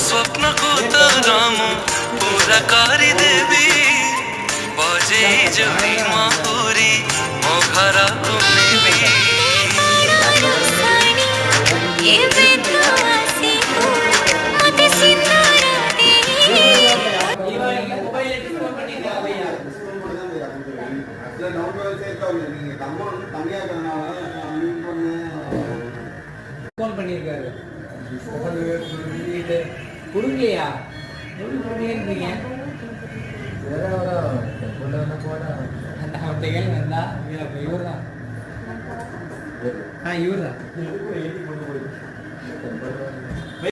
स्वप्न को तराम पूरा कारी देवी बजे जमी माहुरी मो घरा तुमने भी कौन பண்ணிருக்காரு குடுங்கலையா எப்படி பண்ணிருக்கீங்க அந்த அப்படிகள் வந்தா இவர் தான் இவர் தான்